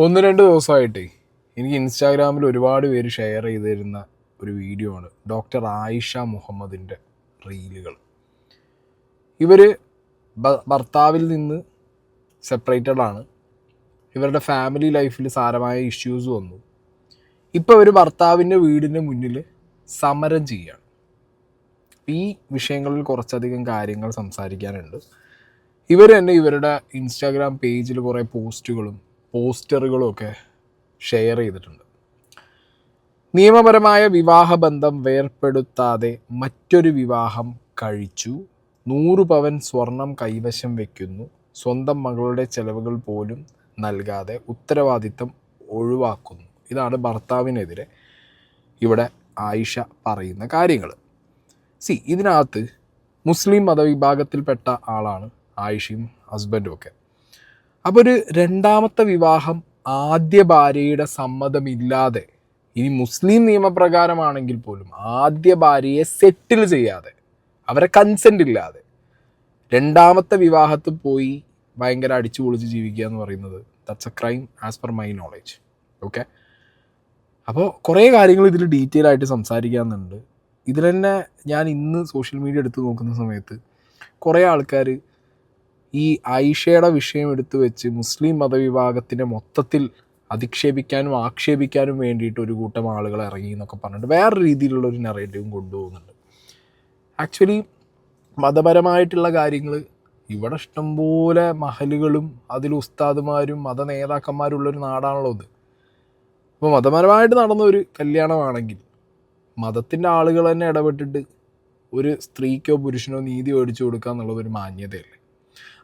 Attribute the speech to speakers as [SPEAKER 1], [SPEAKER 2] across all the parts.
[SPEAKER 1] ഒന്ന് രണ്ട് ദിവസമായിട്ടേ എനിക്ക് ഇൻസ്റ്റാഗ്രാമിൽ ഒരുപാട് പേര് ഷെയർ ചെയ്ത് തരുന്ന ഒരു വീഡിയോ ആണ് ഡോക്ടർ ആയിഷ മുഹമ്മദിൻ്റെ റീലുകൾ. ഇവർ ഭർത്താവിൽ നിന്ന് സെപ്പറേറ്റഡ് ആണ്. ഇവരുടെ ഫാമിലി ലൈഫിൽ സാരമായ ഇഷ്യൂസ് വന്നു. ഇപ്പോൾ ഇവർ ഭർത്താവിൻ്റെ വീടിൻ്റെ മുന്നിൽ സമരം ചെയ്യുകയാണ്. ഈ വിഷയങ്ങളിൽ കുറച്ചധികം കാര്യങ്ങൾ സംസാരിക്കാനുണ്ട്. ഇവർ തന്നെ ഇവരുടെ ഇൻസ്റ്റാഗ്രാം പേജിൽ കുറേ പോസ്റ്ററുകളും ഒക്കെ ഷെയർ ചെയ്തിട്ടുണ്ട്. നിയമപരമായ വിവാഹബന്ധം വേർപ്പെടുത്താതെ മറ്റൊരു വിവാഹം കഴിച്ചു, 100 പവൻ സ്വർണം കൈവശം വയ്ക്കുന്നു, സ്വന്തം മകളുടെ ചെലവുകൾ പോലും നൽകാതെ ഉത്തരവാദിത്തം ഒഴിവാക്കുന്നു. ഇതാണ് ഭർത്താവിനെതിരെ ഇവിടെ ആയിഷ പറയുന്ന കാര്യങ്ങൾ. ഇതിനകത്ത് മുസ്ലിം മതവിഭാഗത്തിൽപ്പെട്ട ആളാണ് ആയിഷയും ഹസ്ബൻഡും ഒക്കെ. അപ്പോൾ ഒരു രണ്ടാമത്തെ വിവാഹം ആദ്യ ഭാര്യയുടെ സമ്മതമില്ലാതെ, ഇനി മുസ്ലിം നിയമപ്രകാരമാണെങ്കിൽ പോലും ആദ്യ ഭാര്യയെ സെറ്റിൽ ചെയ്യാതെ, അവരെ കൺസെൻ്റ് ഇല്ലാതെ രണ്ടാമത്തെ വിവാഹത്തിൽ പോയി ഭയങ്കര അടിച്ചു പൊളിച്ച് ജീവിക്കുക എന്ന് പറയുന്നത് that's A crime as per my knowledge. Okay, അപ്പോൾ കുറേ കാര്യങ്ങൾ ഇതിൽ ഡീറ്റെയിൽ ആയിട്ട് സംസാരിക്കാമെന്നുണ്ട്. ഇതിൽ തന്നെ ഞാൻ ഇന്ന് സോഷ്യൽ മീഡിയ എടുത്ത് നോക്കുന്ന സമയത്ത് കുറേ ആൾക്കാർ ഈ ആയിഷയുടെ വിഷയം എടുത്തു വെച്ച് മുസ്ലിം മതവിഭാഗത്തിനെ മൊത്തത്തിൽ അധിക്ഷേപിക്കാനും ആക്ഷേപിക്കാനും വേണ്ടിയിട്ട് ഒരു കൂട്ടം ആളുകൾ ഇറങ്ങി എന്നൊക്കെ പറഞ്ഞിട്ട് വേറെ രീതിയിലുള്ള ഒരു നെറേറ്റീവും കൊണ്ടുപോകുന്നുണ്ട്. ആക്ച്വലി മതപരമായിട്ടുള്ള കാര്യങ്ങൾ ഇവിടെ ഇഷ്ടംപോലെ മഹലുകളും അതിൽ ഉസ്താദുമാരും മത നേതാക്കന്മാരും ഉള്ളൊരു നാടാണല്ലോ ഇത്. അപ്പോൾ മതപരമായിട്ട് നടന്ന ഒരു കല്യാണമാണെങ്കിൽ മതത്തിൻ്റെ ആളുകൾ തന്നെ ഇടപെട്ടിട്ട് ഒരു സ്ത്രീക്കോ പുരുഷനോ നീതി മേടിച്ചു കൊടുക്കുക എന്നുള്ളതൊരു മാന്യതയല്ലേ.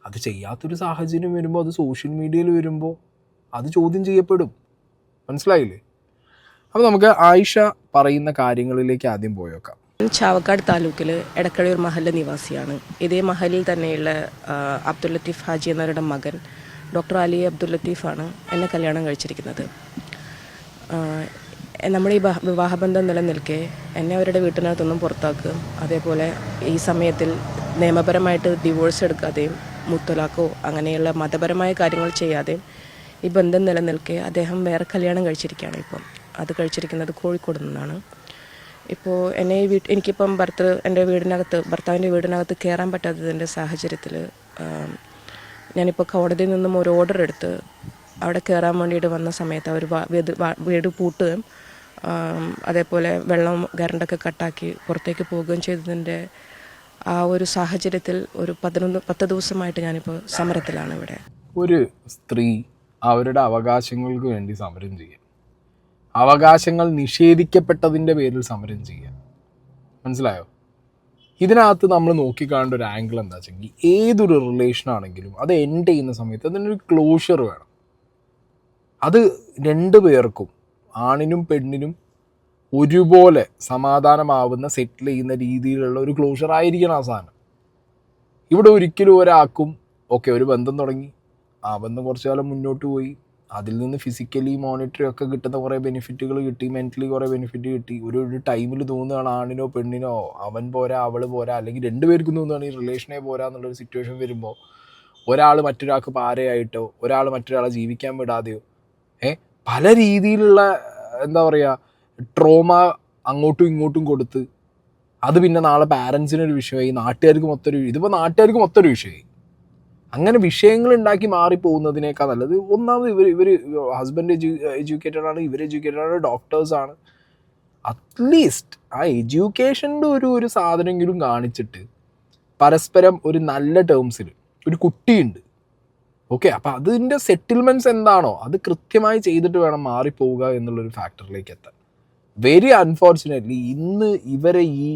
[SPEAKER 1] അത് ചെയ്യാത്തൊരു സാഹചര്യം വരുമ്പോൾ, അത് സോഷ്യൽ മീഡിയയിൽ വരുമ്പോൾ അത് ചോദ്യം ചെയ്യപ്പെടും. മനസ്സിലായില്ലേ? അപ്പോൾ നമുക്ക് ആയിഷ പറയുന്ന കാര്യങ്ങളിലേക്ക് ആദ്യം പോയേക്കാം.
[SPEAKER 2] ചാവക്കാട് താലൂക്കിൽ എടക്കഴയൂർ മഹല്ല് നിവാസിയാണ്. ഇതേ മഹലിൽ തന്നെയുള്ള അബ്ദുൽ ലത്തീഫ് ഹാജി എന്നവരുടെ മകൻ ഡോക്ടർ അലി അബ്ദുൽ ലത്തീഫാണ് എന്നെ കല്യാണം കഴിച്ചിരിക്കുന്നത്. നമ്മുടെ ഈ വിവാഹബന്ധം നിലനിൽക്കെ എന്നെ അവരുടെ വീട്ടിനകത്തൊന്നും പുറത്താക്കുകയും അതേപോലെ ഈ സമയത്തിൽ നിയമപരമായിട്ട് ഡിവോഴ്സ് എടുക്കാതെയും മുത്തലാഖോ അങ്ങനെയുള്ള മതപരമായ കാര്യങ്ങൾ ചെയ്യാതെയും ഈ ബന്ധം നിലനിൽക്കെ അദ്ദേഹം വേറെ കല്യാണം കഴിച്ചിരിക്കുകയാണ്. അത് കഴിച്ചിരിക്കുന്നത് കോഴിക്കോട് നിന്നാണ്. ഇപ്പോൾ എന്നെ എനിക്കിപ്പം ഭർത്താവിൻ്റെ വീടിനകത്ത് കയറാൻ പറ്റാത്തതിൻ്റെ സാഹചര്യത്തിൽ ഞാനിപ്പോൾ കോടതിയിൽ നിന്നും ഒരു ഓർഡർ എടുത്ത് അവിടെ കയറാൻ വേണ്ടിയിട്ട് വന്ന സമയത്ത് അവർ വീട് പൂട്ടുകയും അതേപോലെ വെള്ളം കറണ്ടൊക്കെ കട്ടാക്കി പുറത്തേക്ക് പോവുകയും ചെയ്തതിൻ്റെ ആ ഒരു സാഹചര്യത്തിൽ ഒരു 10 ദിവസമായിട്ട് ഞാനിപ്പോൾ സമരത്തിലാണ് ഇവിടെ.
[SPEAKER 1] ഒരു സ്ത്രീ അവരുടെ അവകാശങ്ങൾക്ക് വേണ്ടി സമരം ചെയ്യുക, അവകാശങ്ങൾ നിഷേധിക്കപ്പെട്ടതിൻ്റെ പേരിൽ സമരം ചെയ്യുക, മനസ്സിലായോ? ഇതിനകത്ത് നമ്മൾ നോക്കിക്കാണേണ്ട ഒരു ആംഗിൾ എന്താ വെച്ചെങ്കിൽ, ഏതൊരു റിലേഷനാണെങ്കിലും അത് എൻഡ് ചെയ്യുന്ന സമയത്ത് അതിനൊരു ക്ലോഷർ വേണം. അത് രണ്ടു പേർക്കും, ആണിനും പെണ്ണിനും ഒരുപോലെ സമാധാനമാവുന്ന, സെറ്റിൽ ചെയ്യുന്ന രീതിയിലുള്ള ഒരു ക്ലോഷർ ആയിരിക്കണം ആ സാധനം. ഇവിടെ ഒരിക്കലും ഒരാൾക്കും ഒരു ബന്ധം തുടങ്ങി, ആ ബന്ധം കുറച്ചു കാലം മുന്നോട്ട് പോയി, അതിൽ നിന്ന് ഫിസിക്കലി മോണിറ്ററി ഒക്കെ കിട്ടുന്ന കുറേ ബെനിഫിറ്റുകൾ കിട്ടി, മെൻ്റലി കുറേ ബെനിഫിറ്റ് കിട്ടി. ഒരു ടൈമിൽ തോന്നുകയാണ് ആണിനോ പെണ്ണിനോ അവൻ പോരാ അവൾ പോരാ, അല്ലെങ്കിൽ രണ്ടുപേർക്കും തോന്നുകയാണ് ഈ റിലേഷനെ പോരാ എന്നുള്ളൊരു സിറ്റുവേഷൻ വരുമ്പോൾ ഒരാൾ മറ്റൊരാൾക്ക് പാരയായിട്ടോ ഒരാൾ മറ്റൊരാളെ ജീവിക്കാൻ വിടാതെയോ പല രീതിയിലുള്ള എന്താ പറയുക ട്രോമ അങ്ങോട്ടും ഇങ്ങോട്ടും കൊടുത്ത് അത് പിന്നെ നാളെ പാരൻസിനൊരു വിഷയമായി, നാട്ടുകാർക്ക് മൊത്തം വിഷയമായി. അങ്ങനെ വിഷയങ്ങൾ ഉണ്ടാക്കി മാറിപ്പോകുന്നതിനേക്കാൾ നല്ലത് ഒന്നാമത് ഇവർ ഹസ്ബൻഡ് എഡ്യൂക്കേറ്റഡ് ആണ്, ഇവർ എഡ്യൂക്കേറ്റഡ് ആണ്, ഡോക്ടേഴ്സാണ്. അറ്റ്ലീസ്റ്റ് ആ എഡ്യൂക്കേഷൻ്റെ ഒരു സാധനമെങ്കിലും കാണിച്ചിട്ട് പരസ്പരം ഒരു നല്ല ടേംസിൽ ഒരു കുട്ടിയുണ്ട്, ഓക്കെ, അപ്പം അതിൻ്റെ സെറ്റിൽമെൻറ്റ്സ് എന്താണോ അത് കൃത്യമായി ചെയ്തിട്ട് വേണം മാറിപ്പോവുക എന്നുള്ളൊരു ഫാക്ടറിലേക്ക് എത്താൻ. വെരി അൺഫോർച്ചുനേറ്റ്ലി ഇന്ന് ഇവരെ ഈ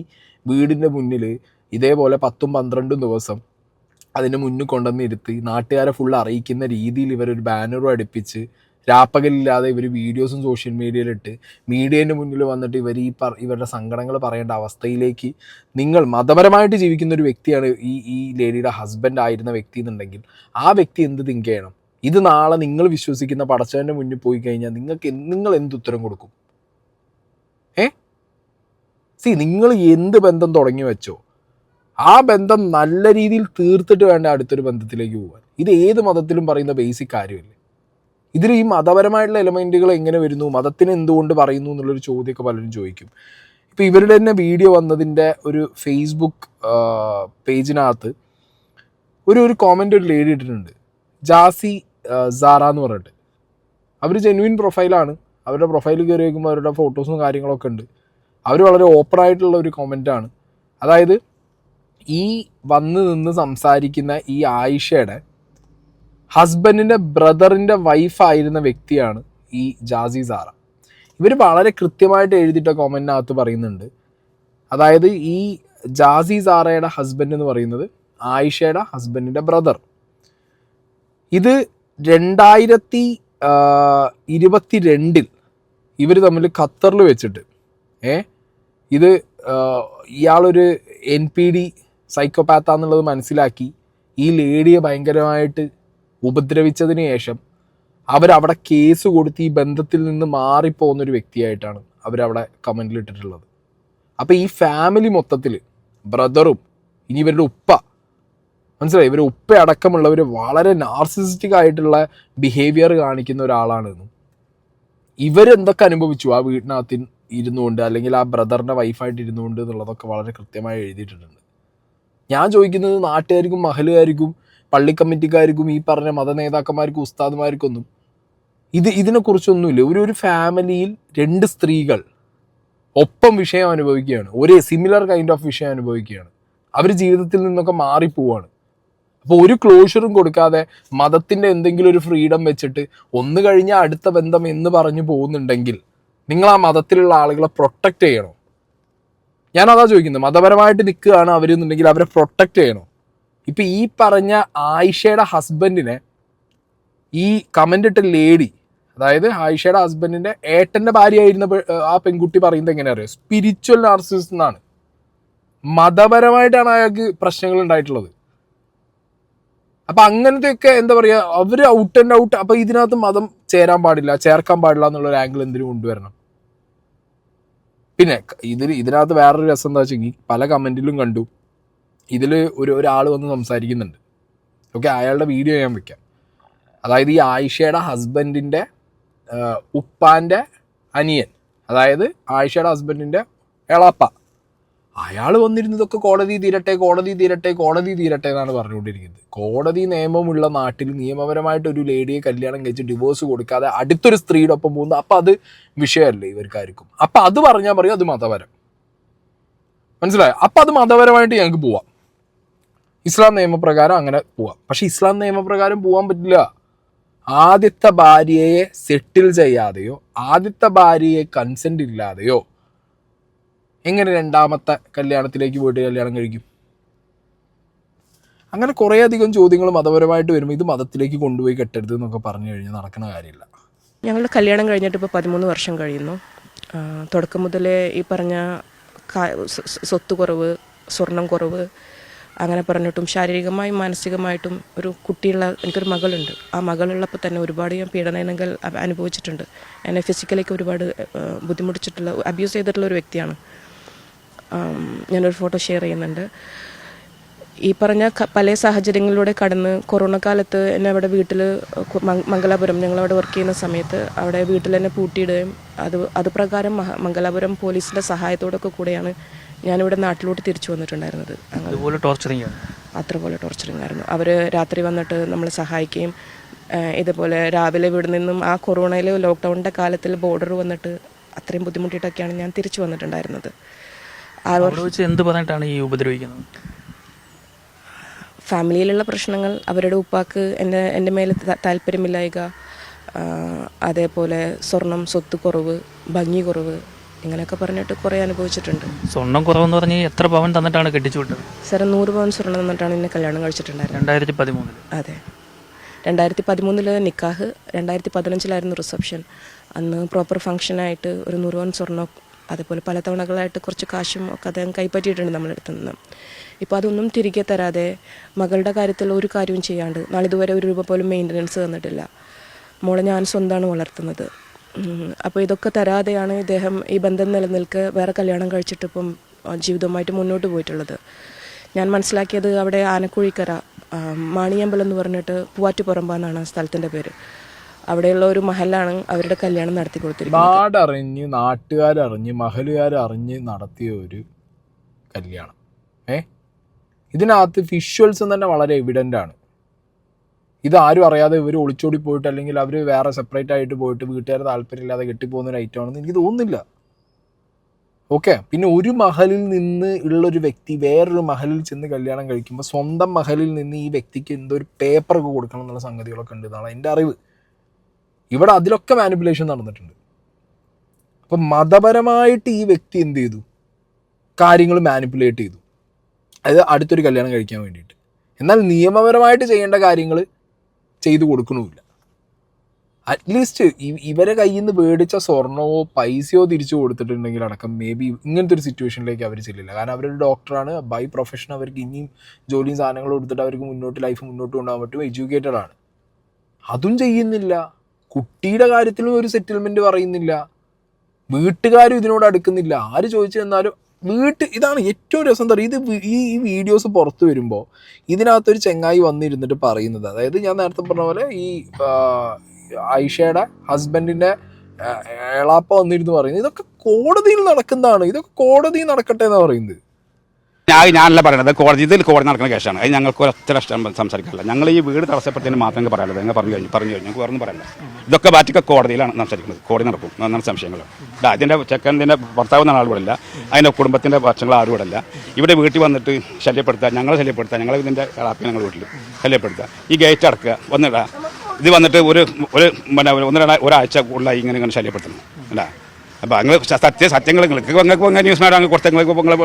[SPEAKER 1] വീടിൻ്റെ മുന്നിൽ ഇതേപോലെ 10-12 ദിവസം അതിൻ്റെ മുന്നിൽ കൊണ്ടുവന്നിരുത്തി നാട്ടുകാരെ ഫുൾ അറിയിക്കുന്ന രീതിയിൽ ഇവരൊരു ബാനറും അടുപ്പിച്ച് രാപ്പകലില്ലാതെ ഇവർ വീഡിയോസും സോഷ്യൽ മീഡിയയിലിട്ട് മീഡിയേൻ്റെ മുന്നിൽ വന്നിട്ട് ഇവരുടെ സങ്കടങ്ങൾ പറയേണ്ട അവസ്ഥയിലേക്ക്, നിങ്ങൾ മതപരമായിട്ട് ജീവിക്കുന്ന ഒരു വ്യക്തിയാണ് ഈ ലേഡിയുടെ ഹസ്ബൻഡ് ആയിരുന്ന വ്യക്തി എന്നുണ്ടെങ്കിൽ ആ വ്യക്തി എന്ത് തിങ്ക് ചെയ്യണം? ഇത് നാളെ നിങ്ങൾ വിശ്വസിക്കുന്ന പടച്ചവൻ്റെ മുന്നിൽ പോയി കഴിഞ്ഞാൽ നിങ്ങൾ എന്തുത്തരം കൊടുക്കും? നിങ്ങൾ എന്ത് ബന്ധം തുടങ്ങി വെച്ചോ ആ ബന്ധം നല്ല രീതിയിൽ തീർത്തിട്ട് വേണ്ട അടുത്തൊരു ബന്ധത്തിലേക്ക് പോകാൻ. ഇത് ഏത് മതത്തിലും പറയുന്ന ബേസിക് കാര്യമല്ലേ. ഇതിൽ ഈ മതപരമായിട്ടുള്ള എലമെൻറ്റുകൾ എങ്ങനെ വരുന്നു, മതത്തിന് എന്തുകൊണ്ട് പറയുന്നു എന്നുള്ളൊരു ചോദ്യമൊക്കെ പലരും ചോദിക്കും. ഇപ്പോൾ ഇവരുടെ തന്നെ വീഡിയോ വന്നതിൻ്റെ ഒരു ഫേസ്ബുക്ക് പേജിനകത്ത് ഒരു കോമൻ്റ് ഒരു ലേഡി ഇട്ടിട്ടുണ്ട്, ജാസി സാറ എന്ന് പറഞ്ഞിട്ട്. അവർ ജെന്യുവിൻ പ്രൊഫൈലാണ്. അവരുടെ പ്രൊഫൈൽ കയറി വയ്ക്കുമ്പോൾ അവരുടെ ഫോട്ടോസും കാര്യങ്ങളൊക്കെ ഉണ്ട്. അവർ വളരെ ഓപ്പൺ ആയിട്ടുള്ള ഒരു കമൻറ്റാണ്. അതായത് ഈ വന്ന് നിന്ന് സംസാരിക്കുന്ന ഈ ആയിഷയുടെ ഹസ്ബൻഡിൻ്റെ ബ്രദറിൻ്റെ വൈഫായിരുന്ന വ്യക്തിയാണ് ഈ ജാസി സാറ. ഇവർ വളരെ കൃത്യമായിട്ട് എഴുതിയിട്ട കമൻറ്റിനകത്ത് പറയുന്നുണ്ട്, അതായത് ഈ ജാസി സാറയുടെ ഹസ്ബൻഡ് എന്ന് പറയുന്നത് ആയിഷയുടെ ഹസ്ബൻഡിൻ്റെ ബ്രദർ. ഇത് 2022 ഇവർ തമ്മിൽ ഖത്തറിൽ വെച്ചിട്ട് ഇത് ഇയാളൊരു NPD സൈക്കോപാത്താന്നുള്ളത് മനസ്സിലാക്കി ഈ ലേഡിയെ ഭയങ്കരമായിട്ട് ഉപദ്രവിച്ചതിന് ശേഷം അവരവിടെ കേസ് കൊടുത്ത് ഈ ബന്ധത്തിൽ നിന്ന് മാറിപ്പോകുന്നൊരു വ്യക്തിയായിട്ടാണ് അവരവിടെ കമൻറ്റിൽ ഇട്ടിട്ടുള്ളത്. അപ്പോൾ ഈ ഫാമിലി മൊത്തത്തിൽ ബ്രദറും ഇനി ഇവരുടെ ഉപ്പ, മനസ്സിലായി, ഇവരുടെ ഉപ്പ അടക്കമുള്ളവർ വളരെ നാർസിസിസ്റ്റിക് ആയിട്ടുള്ള ബിഹേവിയർ കാണിക്കുന്ന ഒരാളാണെന്നും ഇവരെന്തൊക്കെ അനുഭവിച്ചു ആ വീട്ടിനകത്ത് ഇരുന്നുകൊണ്ട്, അല്ലെങ്കിൽ ആ ബ്രദറിൻ്റെ വൈഫായിട്ട് ഇരുന്നുകൊണ്ട് എന്നുള്ളതൊക്കെ വളരെ കൃത്യമായി എഴുതിയിട്ടുണ്ട്. ഞാൻ ചോദിക്കുന്നത് നാട്ടുകാർക്കും മഹലുകാർക്കും പള്ളി കമ്മിറ്റിക്കാർക്കും ഈ പറഞ്ഞ മത നേതാക്കന്മാർക്കും ഉസ്താദുമാർക്കൊന്നും ഇതിനെക്കുറിച്ചൊന്നുമില്ല. ഒരു ഫാമിലിയിൽ 2 സ്ത്രീകൾ ഒപ്പം വിഷയം അനുഭവിക്കുകയാണ്, ഒരേ സിമിലർ കൈൻഡ് ഓഫ് വിഷയം അനുഭവിക്കുകയാണ്. അവർ ജീവിതത്തിൽ നിന്നൊക്കെ മാറിപ്പോവാണ്. അപ്പോൾ ഒരു ക്ലോഷറും കൊടുക്കാതെ മതത്തിൻ്റെ എന്തെങ്കിലും ഒരു ഫ്രീഡം വെച്ചിട്ട് ഒന്ന് കഴിഞ്ഞാൽ അടുത്ത ബന്ധം എന്ന് പറഞ്ഞു പോകുന്നുണ്ടെങ്കിൽ നിങ്ങൾ ആ മതത്തിലുള്ള ആളുകളെ പ്രൊട്ടക്റ്റ് ചെയ്യണോ? ഞാനതാ ചോദിക്കുന്നത്. മതപരമായിട്ട് നിൽക്കുകയാണ് അവരെന്നുണ്ടെങ്കിൽ അവരെ പ്രൊട്ടക്റ്റ് ചെയ്യണോ? ഇപ്പം ഈ പറഞ്ഞ ആയിഷയുടെ ഹസ്ബൻഡിനെ ഈ കമൻ്റ് ഇട്ട ലേഡി, അതായത് ആയിഷയുടെ ഹസ്ബൻഡിൻ്റെ ഏട്ടൻ്റെ ഭാര്യയായിരുന്ന ആ പെൺകുട്ടി പറയുന്നത് എങ്ങനെയാ അറിയാം? സ്പിരിച്വൽ നാർസിസിസം എന്നാണ്. മതപരമായിട്ടാണ് അയാൾക്ക് പ്രശ്നങ്ങൾ ഉണ്ടായിട്ടുള്ളത്. അപ്പം അങ്ങനത്തെയൊക്കെ എന്താ പറയുക, അവർ ഔട്ട് ആൻഡ് ഔട്ട്. അപ്പം ഇതിനകത്ത് മതം ചേർക്കാൻ പാടില്ല എന്നുള്ളൊരു ആംഗിൾ എന്തിനു കൊണ്ടുവരണം? പിന്നെ ഇതിനകത്ത് വേറൊരു രസം എന്താ വെച്ചെങ്കിൽ പല കമൻറ്റിലും കണ്ടു, ഇതിൽ ഒരാൾ വന്ന് സംസാരിക്കുന്നുണ്ട്. ഓക്കെ, അയാളുടെ വീഡിയോ ഞാൻ വെക്കാം. അതായത് ഈ ആയിഷയുടെ ഹസ്ബൻഡിൻ്റെ ഉപ്പാൻ്റെ അനിയൻ, അതായത് ആയിഷയുടെ ഹസ്ബൻഡിൻ്റെ എളാപ്പ, അയാൾ വന്നിരുന്നതൊക്കെ കോടതി തീരട്ടെ എന്നാണ് പറഞ്ഞുകൊണ്ടിരിക്കുന്നത്. കോടതി നിയമമുള്ള നാട്ടിൽ നിയമപരമായിട്ട് ഒരു ലേഡിയെ കല്യാണം കഴിച്ച് ഡിവോഴ്സ് കൊടുക്കാതെ അടുത്തൊരു സ്ത്രീയുടെ ഒപ്പം പോകുന്നു. അപ്പം അത് വിഷയമല്ലേ ഇവർക്കായിരിക്കും? അപ്പം അത് പറഞ്ഞാൽ പറയും അത് മതപരം. മനസ്സിലായോ? അപ്പം അത് മതപരമായിട്ട് ഞങ്ങൾക്ക് പോവാം, ഇസ്ലാം നിയമപ്രകാരം അങ്ങനെ പോവാം. പക്ഷെ ഇസ്ലാം നിയമപ്രകാരം പോകാൻ പറ്റില്ല. ആദ്യത്തെ ഭാര്യയെ സെറ്റിൽ ചെയ്യാതെയോ ആദ്യത്തെ ഭാര്യയെ കൺസെൻ്റ് ഇല്ലാതെയോ എങ്ങനെ രണ്ടാമത്തെ കല്യാണത്തിലേക്ക് പോയിട്ട് കല്യാണം കഴിക്കും? അങ്ങനെ കുറേയധികം ചോദ്യങ്ങൾ മതപരമായിട്ട് വരുമ്പോൾ ഇത് മതത്തിലേക്ക് കൊണ്ടുപോയി കെട്ടരുത് എന്നൊക്കെ പറഞ്ഞു കഴിഞ്ഞാൽ നടക്കുന്ന കാര്യമില്ല.
[SPEAKER 2] ഞങ്ങളുടെ കല്യാണം കഴിഞ്ഞിട്ട് ഇപ്പോൾ 13 വർഷം കഴിയുന്നു. തുടക്കം മുതലേ ഈ പറഞ്ഞ സ്വത്ത് കുറവ്, സ്വർണം കുറവ്, അങ്ങനെ പറഞ്ഞിട്ടും ശാരീരികമായും മാനസികമായിട്ടും ഒരു കുട്ടിയുള്ള എനിക്കൊരു മകളുണ്ട്. ആ മകളുള്ളപ്പോൾ തന്നെ ഒരുപാട് ഞാൻ പീഡനങ്ങൾ അനുഭവിച്ചിട്ടുണ്ട്. എന്നെ ഫിസിക്കലേക്ക് ഒരുപാട് ബുദ്ധിമുട്ടിച്ചിട്ടുള്ള, അബ്യൂസ് ചെയ്തിട്ടുള്ള ഒരു വ്യക്തിയാണ്. ഞാനൊരു ഫോട്ടോ ഷെയർ ചെയ്യുന്നുണ്ട്. ഈ പറഞ്ഞ പല സാഹചര്യങ്ങളിലൂടെ കടന്ന് കൊറോണ കാലത്ത് എന്നെ അവിടെ വീട്ടിൽ മംഗലാപുരം, ഞങ്ങളവിടെ വർക്ക് ചെയ്യുന്ന സമയത്ത് അവിടെ വീട്ടിൽ തന്നെ പൂട്ടിയിടുകയും അത് പ്രകാരം മംഗലാപുരം പോലീസിൻ്റെ സഹായത്തോടൊക്കെ കൂടെയാണ് ഞാനിവിടെ നാട്ടിലോട്ട് തിരിച്ചു വന്നിട്ടുണ്ടായിരുന്നത്. അത്രപോലെ ടോർച്ചറിങ് ആയിരുന്നു. അവർ രാത്രി വന്നിട്ട് നമ്മളെ സഹായിക്കുകയും ഇതുപോലെ രാവിലെ ഇവിടെ നിന്നും ആ കൊറോണയിൽ ലോക്ക്ഡൗണിൻ്റെ കാലത്തിൽ ബോർഡർ വന്നിട്ട് അത്രയും ബുദ്ധിമുട്ടിയിട്ടൊക്കെയാണ് ഞാൻ തിരിച്ചു വന്നിട്ടുണ്ടായിരുന്നത്.
[SPEAKER 3] എന്ത് പറഞ്ഞിട്ടാണ് ഈ ഉപദ്രവിക്കുന്നത്?
[SPEAKER 2] ഫാമിലിയിലുള്ള പ്രശ്നങ്ങൾ, അവരുടെ ഉപ്പാക്ക് എൻ്റെ മേലെ താല്പര്യമില്ലായ്ക, അതേപോലെ സ്വർണം, സ്വത്ത് കുറവ്, ഭംഗി കുറവ്, ഇങ്ങനെയൊക്കെ പറഞ്ഞിട്ട് കുറേ അനുഭവിച്ചിട്ടുണ്ട്.
[SPEAKER 3] സ്വർണം കുറവെന്ന് പറഞ്ഞാൽ എത്ര പവൻ തന്നിട്ടാണ് കെട്ടിച്ചു വിട്ടത്?
[SPEAKER 2] സാർ 100 പവൻ സ്വർണം തന്നിട്ടാണ് എന്നെ കല്യാണം കഴിച്ചിട്ടുണ്ടായിരുന്നത്.
[SPEAKER 3] 2013?
[SPEAKER 2] അതെ, 2013 നിക്കാഹ്, 2015 റിസപ്ഷൻ. അന്ന് പ്രോപ്പർ ഫംഗ്ഷനായിട്ട് ഒരു 100 പവൻ സ്വർണ്ണം, അതേപോലെ പല തവണകളായിട്ട് കുറച്ച് കാശും ഒക്കെ അദ്ദേഹം കൈപ്പറ്റിയിട്ടുണ്ട് നമ്മളെടുത്തു നിന്ന്. ഇപ്പോൾ അതൊന്നും തിരികെ തരാതെ മകളുടെ കാര്യത്തിൽ ഒരു കാര്യവും ചെയ്യാണ്ട് നാളിതുവരെ 1 രൂപ പോലും മെയിൻ്റനൻസ് തന്നിട്ടില്ല. മോളെ ഞാൻ സ്വന്തമാണ് വളർത്തുന്നത്. അപ്പോൾ ഇതൊക്കെ തരാതെയാണ് ഇദ്ദേഹം ഈ ബന്ധം നിലനിൽക്കെ വേറെ കല്യാണം കഴിച്ചിട്ടിപ്പം ജീവിതവുമായിട്ട് മുന്നോട്ട് പോയിട്ടുള്ളത്. ഞാൻ മനസ്സിലാക്കിയത് അവിടെ ആനക്കുഴിക്കര മാണിയമ്പലം എന്ന് പറഞ്ഞിട്ട് പൂവാറ്റുപുറമ്പ എന്നാണ് സ്ഥലത്തിൻ്റെ പേര്. അവിടെയുള്ള ഒരു മഹലാണ് അവരുടെ കല്യാണം നടത്തി കൊടുത്തിരിക്കുന്നത്.
[SPEAKER 1] നാടറിഞ്ഞ് നാട്ടുകാരറിഞ്ഞ് മഹലുകാരറിഞ്ഞ് നടത്തിയ ഒരു കല്യാണം. ഇതിനകത്ത് വിഷ്വൽസ് തന്നെ വളരെ എവിഡൻ്റ് ആണ്. ഇതാരും അറിയാതെ ഇവർ ഒളിച്ചോടി പോയിട്ട് അല്ലെങ്കിൽ അവർ വേറെ സെപ്പറേറ്റ് ആയിട്ട് പോയിട്ട് വീട്ടുകാർ താല്പര്യമില്ലാതെ കെട്ടിപ്പോകുന്ന ഒരു ഐറ്റമാണെന്ന് എനിക്ക് തോന്നുന്നില്ല. ഓക്കെ, പിന്നെ ഒരു മഹലിൽ നിന്ന് ഉള്ളൊരു വ്യക്തി വേറൊരു മഹലിൽ ചെന്ന് കല്യാണം കഴിക്കുമ്പോൾ സ്വന്തം മഹലിൽ നിന്ന് ഈ വ്യക്തിക്ക് എന്തോ ഒരു പേപ്പറൊക്കെ കൊടുക്കണം എന്നുള്ള സംഗതികളൊക്കെ ഉണ്ട് എന്നാണ് എൻ്റെ അറിവ്. ഇവിടെ അതിലൊക്കെ മാനിപ്പുലേഷൻ നടന്നിട്ടുണ്ട്. അപ്പം മതപരമായിട്ട് ഈ വ്യക്തി എന്ത് ചെയ്തു, കാര്യങ്ങൾ മാനിപ്പുലേറ്റ് ചെയ്തു, അത് അടുത്തൊരു കല്യാണം കഴിക്കാൻ വേണ്ടിയിട്ട്. എന്നാൽ നിയമപരമായിട്ട് ചെയ്യേണ്ട കാര്യങ്ങൾ ചെയ്തു കൊടുക്കണമില്ല. അറ്റ്ലീസ്റ്റ് ഇവരെ കയ്യിൽ നിന്ന് മേടിച്ച സ്വർണമോ പൈസയോ തിരിച്ചു കൊടുത്തിട്ടുണ്ടെങ്കിൽ അടക്കം മേ ബി ഇങ്ങനത്തെ ഒരു സിറ്റുവേഷനിലേക്ക് അവർ ചെല്ലില്ല. കാരണം അവരൊരു ഡോക്ടറാണ്, ബൈ പ്രൊഫഷൻ അവർക്ക് ഇനിയും ജോലിയും സാധനങ്ങളും കൊടുത്തിട്ട് അവർക്ക് ലൈഫ് മുന്നോട്ട് കൊണ്ടുപോകാൻ പറ്റും, എഡ്യൂക്കേറ്റഡ് ആണ്. അതും ചെയ്യുന്നില്ല. കുട്ടിയുടെ കാര്യത്തിലും ഒരു സെറ്റിൽമെൻറ്റ് പറയുന്നില്ല. വീട്ടുകാരും ഇതിനോട് അടുക്കുന്നില്ല. ആര് ചോദിച്ചു തന്നാലും ഇതാണ് ഏറ്റവും രസം. എന്താ പറയുക, ഈ വീഡിയോസ് പുറത്ത് വരുമ്പോൾ ഇതിനകത്തൊരു ചെങ്ങായി വന്നിരുന്നിട്ട് പറയുന്നത്, അതായത് ഞാൻ നേരത്തെ പറഞ്ഞ പോലെ ഈ ആയിഷയുടെ ഹസ്ബൻഡിൻ്റെ എളാപ്പ വന്നിരുന്നു പറയുന്നത് ഇതൊക്കെ കോടതിയിൽ നടക്കുന്നതാണ്, ഇതൊക്കെ കോടതിയിൽ നടക്കട്ടെ എന്നാണ് പറയുന്നത്.
[SPEAKER 4] ഞാനല്ല പറയണത്, കോടതി നടക്കുന്ന കേസാണ്. അത് ഞങ്ങൾക്ക് ഒരൊറ്റ ഇഷ്ടം സംസാരിക്കാറില്ല. ഞങ്ങൾ ഈ വീട് തടസ്സപ്പെട്ടതിന് മാത്രം പറയാനുള്ളത്. ഞങ്ങൾ പറഞ്ഞു കഴിഞ്ഞു ഞങ്ങൾക്ക് വേറൊന്നും പറയല്ല. ഇതൊക്കെ ബാറ്റിയൊക്കെ കോടതിയിലാണ് സംസാരിക്കുന്നത്. കോടതി നടക്കും എന്നാണ് സംശയങ്ങൾ. ഇതിൻ്റെ ചെക്കൻ്റെ ഭർത്താവ് എന്ന ആൾ വിടില്ല, അതിൻ്റെ കുടുംബത്തിൻ്റെ പക്ഷങ്ങൾ ആരും വിടില്ല. ഇവിടെ വീട്ടിൽ വന്നിട്ട് ശല്യപ്പെടുത്തുക, ഞങ്ങളെ ശല്യപ്പെടുത്തുക, ഞങ്ങൾ ഇതിൻ്റെ ആപ്പിൽ ഞങ്ങൾ വീട്ടിൽ ശല്യപ്പെടുത്തുക, ഈ ഗേറ്റ് അടക്കുക, വന്നിടുക. ഇത് വന്നിട്ട് ഒരാഴ്ച കൂടുതലായി ഇങ്ങനെ ശല്യപ്പെടുത്തുന്നു അല്ല. അപ്പോൾ അങ്ങനെ സത്യങ്ങൾ നിങ്ങൾക്ക് ന്യൂസ് മേഡം കുറച്ച്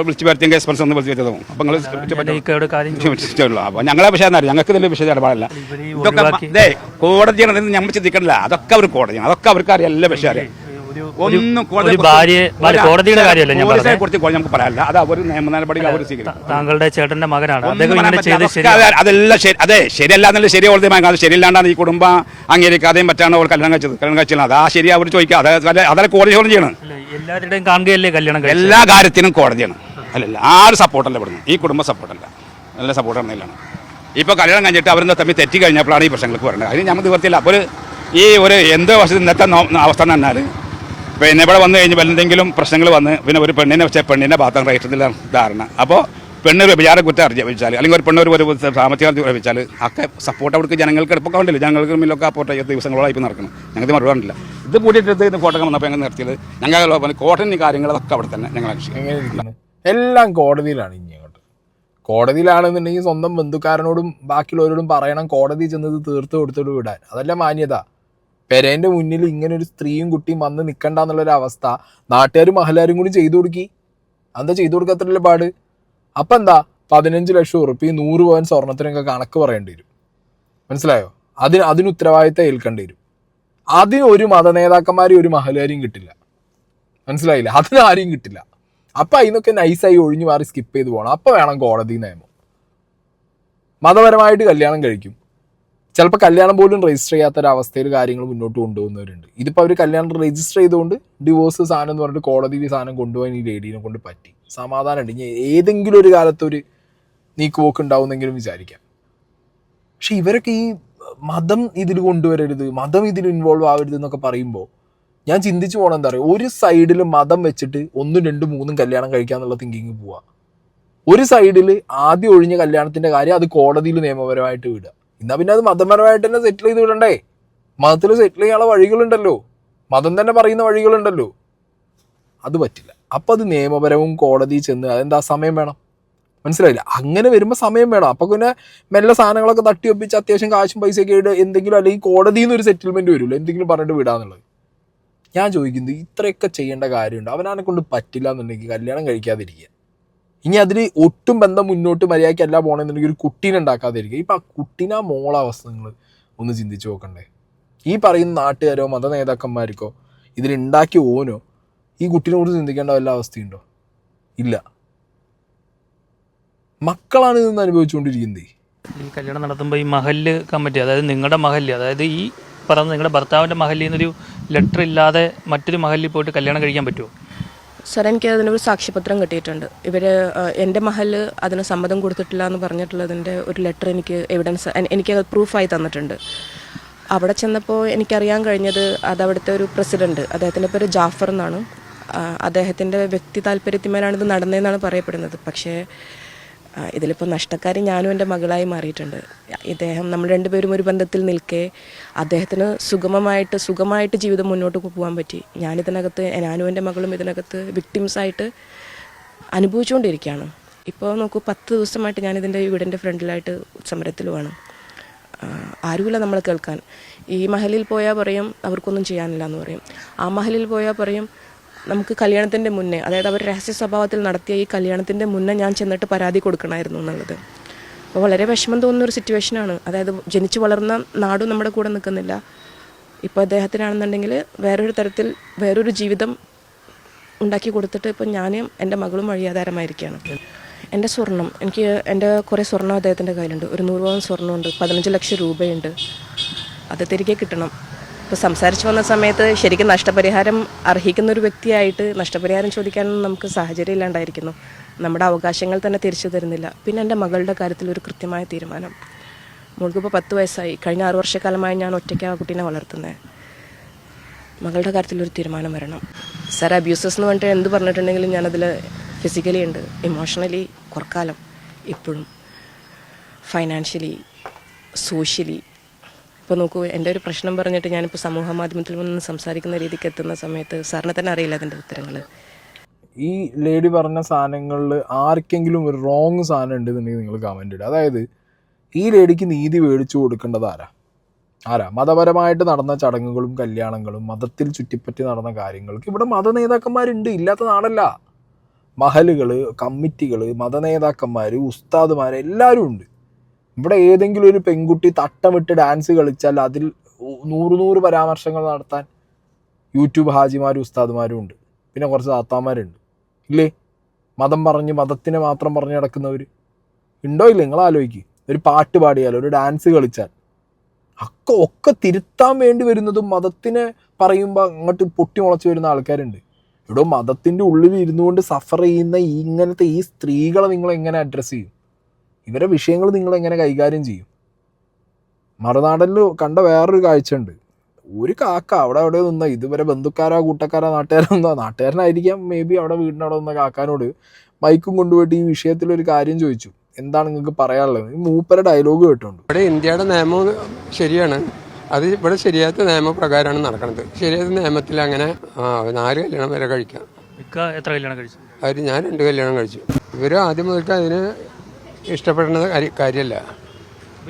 [SPEAKER 4] വിളിച്ച് വരുത്തിയെങ്കിൽ എക്സ്പെൻസ് ഒന്ന് വിളിച്ച് വരുത്തും. അപ്പോൾ നിങ്ങൾ അപ്പോൾ ഞങ്ങളെ വിഷയം ഞങ്ങൾക്ക് ഇതിൻ്റെ വിഷയം ഇടപാടില്ല. ഇതൊക്കെ കോടതിയാണ്, നമ്മൾ ചിന്തിക്കണില്ല. അതൊക്കെ അവർ കോടതിയാണ്, അതൊക്കെ അവർക്ക് അറിയാം, എല്ലാ വിഷയം അറിയാം. ഒന്നും
[SPEAKER 3] കോടതിയുടെ കാര്യമല്ല ഞാൻ പറഞ്ഞത്.
[SPEAKER 4] കുറിച്ച് നമുക്ക് പറയാനില്ല, അത് അവർ നിയമ നടപടികൾ അവർ സ്വീകരിക്കും.
[SPEAKER 3] താങ്കളുടെ ചേട്ടന്റെ മകനാണ്,
[SPEAKER 4] അതെല്ലാം അതെ ശരിയല്ല എന്നുള്ള ശരി കോടതി അത് ശരിയല്ലാണ്ടാണ് ഈ കുടുംബം അംഗീകരിക്കാതെയും മറ്റാണ് അവർ കല്യാണം കഴിച്ചത്. അത് ആ ശരി അവർ ചോദിക്കുക, അതല്ല കോടതി ചോദ്യം ചെയ്യണം.
[SPEAKER 3] എല്ലാവരുടെയും കാണുകയല്ലേ കല്യാണം,
[SPEAKER 4] എല്ലാ കാര്യത്തിനും കോടതിയാണ്. അല്ലല്ല ആരും സപ്പോർട്ടല്ല ഇവിടുന്ന്, ഈ കുടുംബം സപ്പോർട്ടല്ല, നല്ല സപ്പോർട്ടാണെന്നില്ലാണ്. ഇപ്പോൾ കല്യാണം കഴിഞ്ഞിട്ട് അവരെന്താ തമ്മിൽ തെറ്റി കഴിഞ്ഞപ്പോഴാണ് ഈ പ്രശ്നങ്ങൾക്ക് പറയുന്നത്. അതിന് നമ്മൾ നിവർത്തിയില്ല. അപ്പോൾ ഒരു എന്ത് വർഷം ഇന്നത്തെ അവസ്ഥ എന്ന് പറഞ്ഞാൽ പിന്നെ ഇവിടെ വന്നു കഴിഞ്ഞാൽ എന്തെങ്കിലും പ്രശ്നങ്ങൾ വന്ന് പിന്നെ ഒരു പെണ്ണിനെ വെച്ചാൽ പെണ്ണിൻ്റെ ഭാഗത്താണ് റേറ്റത്തിലുള്ള ധാരണ. അപ്പോൾ പെണ്ണ് വിചാര കുറ്റം അറിയിച്ചാൽ അല്ലെങ്കിൽ ഒരു പെണ്ണ് ഒരു സാമ്പത്തിക അറിയിച്ചാൽ ഒക്കെ സപ്പോർട്ട് അവർക്ക് ജനങ്ങൾക്ക് എടുപ്പൊക്കെ ഉണ്ടല്ലോ. ജനങ്ങൾക്ക് മുന്നിലൊക്കെ സപ്പോർട്ട് ദിവസങ്ങളോളം ഇപ്പോൾ നടക്കണം. ഞങ്ങൾക്ക് മറുപടി ഉണ്ടല്ല. ഇത് കൂട്ടിയിട്ട് ഇത് ഫോട്ടോ വന്നപ്പോൾ ഞങ്ങൾ നിർത്തിയത് ഞങ്ങൾ കോട്ടൻ കാര്യങ്ങളൊക്കെ അവിടെ തന്നെ ഞങ്ങൾ
[SPEAKER 1] എല്ലാം കോടതിയിലാണ്. ഇനി അങ്ങോട്ട് കോടതിയിലാണെന്നുണ്ടെങ്കിൽ സ്വന്തം ബന്ധുക്കാരനോടും ബാക്കിയുള്ളവരോടും പറയണം, കോടതി ചെന്നത് തീർത്ത് കൊടുത്തിട്ട് വിടാൻ. അതല്ല മാന്യത. പെരേൻ്റെ മുന്നിൽ ഇങ്ങനെ ഒരു സ്ത്രീയും കുട്ടിയും വന്ന് നിൽക്കണ്ട എന്നുള്ളൊരവസ്ഥ നാട്ടുകാരും മഹലാരും കൂടി ചെയ്തു കൊടുക്കി. എന്താ ചെയ്തു കൊടുക്കാത്തല്ലേ പാട്? അപ്പം എന്താ 15 ലക്ഷം ഉറുപ്പിക 100 പവൻ സ്വർണത്തിനൊക്കെ കണക്ക് പറയേണ്ടി വരും. മനസ്സിലായോ? അതിന് ഉത്തരവാദിത്തം ഏൽക്കേണ്ടി വരും. അതിന് ഒരു മതനേതാക്കന്മാരെയും ഒരു മഹലാരെയും കിട്ടില്ല. മനസ്സിലായില്ല? അതിനാരെയും കിട്ടില്ല. അപ്പം അതിനൊക്കെ നൈസായി ഒഴിഞ്ഞു മാറി സ്കിപ്പ് ചെയ്ത് പോകണം. അപ്പം വേണം കോടതി നിയമം. മതപരമായിട്ട് കല്യാണം കഴിക്കും. ചിലപ്പോൾ കല്യാണം പോലും രജിസ്റ്റർ ചെയ്യാത്തൊരവസ്ഥയിൽ കാര്യങ്ങൾ മുന്നോട്ട് കൊണ്ടുപോകുന്നവരുണ്ട്. ഇതിപ്പോൾ അവർ കല്യാണം രജിസ്റ്റർ ചെയ്തുകൊണ്ട് ഡിവോഴ്സ് സാധനം എന്ന് പറഞ്ഞിട്ട് കോടതിയിൽ സാധനം കൊണ്ടുപോകാൻ ഈ ലേഡീനെ കൊണ്ട് പറ്റി. സമാധാനമുണ്ട്. ഇനി ഏതെങ്കിലും ഒരു കാലത്തൊരു നീക്കുപോക്ക് ഉണ്ടാവുന്നെങ്കിലും വിചാരിക്കാം. പക്ഷെ ഇവരൊക്കെ ഈ മതം ഇതിൽ കൊണ്ടുവരരുത്, മതം ഇതിൽ ഇൻവോൾവ് ആവരുത് എന്നൊക്കെ പറയുമ്പോൾ ഞാൻ ചിന്തിച്ചു പോകണം. എന്താ പറയുക, ഒരു സൈഡിൽ മതം വെച്ചിട്ട് 1, 2, 3 കല്യാണം കഴിക്കാന്നുള്ള തിങ്കിങ് പോവുക. ഒരു സൈഡിൽ ആദ്യം ഒഴിഞ്ഞ കല്യാണത്തിൻ്റെ കാര്യം അത് കോടതിയിൽ നിയമപരമായിട്ട് വിടുക. എന്നാൽ പിന്നെ അത് മതപരമായിട്ട് തന്നെ സെറ്റിൽ ചെയ്ത് വിടണ്ടേ? മതത്തിൽ സെറ്റിൽ ചെയ്യാനുള്ള വഴികളുണ്ടല്ലോ, മതം തന്നെ പറയുന്ന വഴികളുണ്ടല്ലോ. അത് പറ്റില്ല. അപ്പം അത് നിയമപരവും കോടതി ചെന്ന് അതെന്താ സമയം വേണം. മനസ്സിലായില്ല? അങ്ങനെ വരുമ്പോൾ സമയം വേണം. അപ്പോൾ പിന്നെ മെല്ലെ സാധനങ്ങളൊക്കെ തട്ടി ഒപ്പിച്ച് അത്യാവശ്യം കാശും പൈസയൊക്കെ ഇട്ട് എന്തെങ്കിലും അല്ലെങ്കിൽ കോടതിയിൽ നിന്ന് ഒരു സെറ്റിൽമെൻറ്റ് വരുമല്ലോ, എന്തെങ്കിലും പറഞ്ഞിട്ട് വിടാന്നുള്ളത്. ഞാൻ ചോദിക്കുന്നത് ഇത്രയൊക്കെ ചെയ്യേണ്ട കാര്യമുണ്ട്. അവനെ കൊണ്ട് പറ്റില്ല എന്നുണ്ടെങ്കിൽ കല്യാണം കഴിക്കാതിരിക്കുക. ഇനി അതിൽ ഒട്ടും ബന്ധം മുന്നോട്ട് മര്യാദയ്ക്കല്ല പോകണമെന്നുണ്ടെങ്കിൽ ഒരു കുട്ടീനെ ഉണ്ടാക്കാതിരിക്കുക. ഇപ്പം ആ കുട്ടീനെ മോളാവസ്ഥ നിങ്ങൾ ഒന്ന് ചിന്തിച്ച് നോക്കണ്ടേ? ഈ പറയുന്ന നാട്ടുകാരോ മത നേതാക്കന്മാർക്കോ ഇതിലുണ്ടാക്കിയ ഓനോ ഈ കുട്ടീനെ കുറിച്ച് ചിന്തിക്കേണ്ട വല്ല അവസ്ഥയുണ്ടോ? ഇല്ല. മക്കളാണ് ഇതൊന്ന് അനുഭവിച്ചുകൊണ്ടിരിക്കുന്നത്.
[SPEAKER 3] ഈ കല്യാണം നടത്തുമ്പോൾ ഈ മഹല്ല് കമ്മിറ്റി, അതായത് നിങ്ങളുടെ മഹല്ല്, അതായത് ഈ പറഞ്ഞ നിങ്ങളുടെ ഭർത്താവിൻ്റെ മഹല്ലിൽ നിന്നൊരു ലെറ്റർ ഇല്ലാതെ മറ്റൊരു മഹല്ലിൽ പോയിട്ട് കല്യാണം കഴിക്കാൻ പറ്റുമോ?
[SPEAKER 2] സാർ, എനിക്ക് അതിനൊരു സാക്ഷ്യപത്രം കിട്ടിയിട്ടുണ്ട്. ഇവർ എൻ്റെ മഹല് അതിന് സമ്മതം കൊടുത്തിട്ടില്ല എന്ന് പറഞ്ഞിട്ടുള്ളതിൻ്റെ ഒരു ലെറ്റർ എനിക്ക് എവിഡൻസ്, എനിക്ക് പ്രൂഫായി തന്നിട്ടുണ്ട്. അവിടെ ചെന്നപ്പോൾ എനിക്കറിയാൻ കഴിഞ്ഞത് അതവിടുത്തെ ഒരു പ്രസിഡൻറ്റ്, അദ്ദേഹത്തിൻ്റെ പേര് ജാഫർ എന്നാണ്. അദ്ദേഹത്തിൻ്റെ വ്യക്തി താല്പര്യത്തിന്മേലാണ് ഇത് നടന്നതെന്നാണ് പറയപ്പെടുന്നത്. പക്ഷേ ഇതിലിപ്പോൾ നഷ്ടക്കാരി ഞാനും എൻ്റെ മകളായി മാറിയിട്ടുണ്ട്. ഇദ്ദേഹം നമ്മൾ രണ്ടുപേരും ഒരു ബന്ധത്തിൽ നിൽക്കെ അദ്ദേഹത്തിന് സുഖമായിട്ട് ജീവിതം മുന്നോട്ട് പോകാൻ പറ്റി. ഞാനും എൻ്റെ മകളും ഇതിനകത്ത് വിക്ടിംസായിട്ട് അനുഭവിച്ചുകൊണ്ടിരിക്കുകയാണ്. ഇപ്പോൾ നോക്കൂ, 10 ദിവസമായിട്ട് ഞാനിതിൻ്റെ വീടിൻ്റെ ഫ്രണ്ടിലായിട്ട് സമരത്തിലുമാണ്. ആരുമില്ല നമ്മളെ കേൾക്കാൻ. ഈ മഹലിൽ പോയാൽ പറയും അവർക്കൊന്നും ചെയ്യാനില്ല എന്ന് പറയും. ആ മഹലിൽ പോയാൽ പറയും നമുക്ക് കല്യാണത്തിൻ്റെ മുന്നേ, അതായത് അവർ രഹസ്യ സ്വഭാവത്തിൽ നടത്തിയ ഈ കല്യാണത്തിൻ്റെ മുന്നേ ഞാൻ ചെന്നിട്ട് പരാതി കൊടുക്കണമായിരുന്നു എന്നുള്ളത്. അപ്പോൾ വളരെ വിഷമം തോന്നുന്നൊരു സിറ്റുവേഷനാണ്. അതായത് ജനിച്ചു വളർന്ന നാടും നമ്മുടെ കൂടെ നിൽക്കുന്നില്ല. ഇപ്പോൾ അദ്ദേഹത്തിനാണെന്നുണ്ടെങ്കിൽ വേറൊരു ജീവിതം ഉണ്ടാക്കി കൊടുത്തിട്ട് ഇപ്പോൾ ഞാനും എൻ്റെ മകളും വഴിയാധാരമായിരിക്കുകയാണ്. എൻ്റെ സ്വർണം, എൻ്റെ കുറേ സ്വർണം അദ്ദേഹത്തിൻ്റെ കയ്യിലുണ്ട്. ഒരു 100 പവൻ സ്വർണ്ണമുണ്ട്, 15 ലക്ഷം രൂപയുണ്ട്. അത് തിരികെ കിട്ടണം. ഇപ്പോൾ സംസാരിച്ച് വന്ന സമയത്ത് ശരിക്കും നഷ്ടപരിഹാരം അർഹിക്കുന്ന ഒരു വ്യക്തിയായിട്ട് നഷ്ടപരിഹാരം ചോദിക്കാനൊന്നും നമുക്ക് സാഹചര്യം ഇല്ലാണ്ടായിരിക്കുന്നു. നമ്മുടെ അവകാശങ്ങൾ തന്നെ തിരിച്ചു തരുന്നില്ല. പിന്നെ എൻ്റെ മകളുടെ കാര്യത്തിൽ ഒരു കൃത്യമായ തീരുമാനം. മോൾക്കിപ്പോൾ 10 വയസ്സായി. കഴിഞ്ഞ 6 വർഷക്കാലമായി ഞാൻ ഒറ്റയ്ക്ക് ആ കുട്ടീനെ വളർത്തുന്നത്. മകളുടെ കാര്യത്തിലൊരു തീരുമാനം വരണം. സാർ, അബ്യൂസസ് എന്ന് പറഞ്ഞിട്ട് എന്ത് പറഞ്ഞിട്ടുണ്ടെങ്കിലും ഞാനതിൽ ഫിസിക്കലി ഉണ്ട്, ഇമോഷണലി കുറക്കാലം, ഇപ്പോഴും ഫൈനാൻഷ്യലി, സോഷ്യലി. ഇപ്പോൾ നോക്കൂ, എൻ്റെ ഒരു പ്രശ്നം പറഞ്ഞിട്ട് ഞാനിപ്പോൾ സമൂഹ മാധ്യമത്തിൽ നിന്ന് സംസാരിക്കുന്ന രീതിക്ക് എത്തുന്ന സമയത്ത് സാറിന് തന്നെ അറിയില്ല അതിൻ്റെ ഉത്തരങ്ങൾ.
[SPEAKER 1] ഈ ലേഡി പറഞ്ഞ സാധനങ്ങളിൽ ആർക്കെങ്കിലും ഒരു റോങ് സാധനം ഉണ്ടെന്നുണ്ടെങ്കിൽ നിങ്ങൾ കമൻ്റ് ഇടുക. അതായത് ഈ ലേഡിക്ക് നീതി മേടിച്ചു കൊടുക്കേണ്ടത് ആരാ? മതപരമായിട്ട് നടന്ന ചടങ്ങുകളും കല്യാണങ്ങളും മതത്തിൽ ചുറ്റിപ്പറ്റി നടന്ന കാര്യങ്ങൾക്ക് ഇവിടെ മത നേതാക്കന്മാരുണ്ട്, ഇല്ലാത്ത നാടല്ല. മഹലുകൾ, കമ്മിറ്റികൾ, മതനേതാക്കന്മാർ, ഉസ്താദുമാർ എല്ലാവരും ഉണ്ട്. ഇവിടെ ഏതെങ്കിലും ഒരു പെൺകുട്ടി തട്ടമിട്ട് ഡാൻസ് കളിച്ചാൽ അതിൽ 100 പരാമർശങ്ങൾ നടത്താൻ യൂട്യൂബ് ഹാജിമാരും ഉസ്താദുമാരും ഉണ്ട്. പിന്നെ കുറച്ച് താത്താമാരുണ്ട്, ഇല്ലേ? മതത്തിനെ മാത്രം പറഞ്ഞ് നടക്കുന്നവർ ഉണ്ടോ? ഇല്ല? നിങ്ങൾ ആലോചിക്കുക. ഒരു പാട്ട് പാടിയാൽ, ഒരു ഡാൻസ് കളിച്ചാൽ ഒക്കെ തിരുത്താൻ വേണ്ടി വരുന്നതും മതത്തിനെ പറയുമ്പോൾ അങ്ങോട്ട് പൊട്ടി മുളച്ച് വരുന്ന ആൾക്കാരുണ്ട്. ഇവിടെ മതത്തിൻ്റെ ഉള്ളിൽ ഇരുന്നു കൊണ്ട് സഫർ ചെയ്യുന്ന ഇങ്ങനത്തെ ഈ സ്ത്രീകളെ നിങ്ങൾ എങ്ങനെ അഡ്രസ്സ് ചെയ്യും? ഇവരെ വിഷയങ്ങൾ നിങ്ങൾ എങ്ങനെ കൈകാര്യം ചെയ്യും? മറുനാടനിൽ കണ്ട വേറൊരു കാഴ്ച ഉണ്ട്. ഒരു കാക്ക അവിടെ നിന്ന ഇതുവരെ ബന്ധുക്കാരോ കൂട്ടക്കാരോ നാട്ടുകാരനായിരിക്കാം, മേ ബി അവിടെ വീടിനവിടെ നിന്ന കാക്കാനോട് മൈക്കും കൊണ്ടുപോയിട്ട് ഈ വിഷയത്തിലൊരു കാര്യം ചോദിച്ചു. എന്താണ് നിങ്ങൾക്ക് പറയാനുള്ളത്? ഈ മൂപ്പര ഡയലോഗ് കേട്ടുണ്ട്.
[SPEAKER 5] ഇവിടെ ഇന്ത്യയുടെ നിയമം ശരിയാണ്, അത് ഇവിടെ ശരിയാത്ത നിയമപ്രകാരമാണ് നടക്കുന്നത്. ശരിയാത്ത നിയമത്തിൽ അങ്ങനെ 4 കല്യാണം വരെ കഴിക്കാം.
[SPEAKER 3] എത്ര കല്യാണം കഴിച്ചു?
[SPEAKER 5] ഞാൻ 2 കല്യാണം കഴിച്ചു. ഇവർ ആദ്യം മുതൽക്ക് അതിന് ഇഷ്ടപ്പെടുന്നത് കാര്യമല്ല.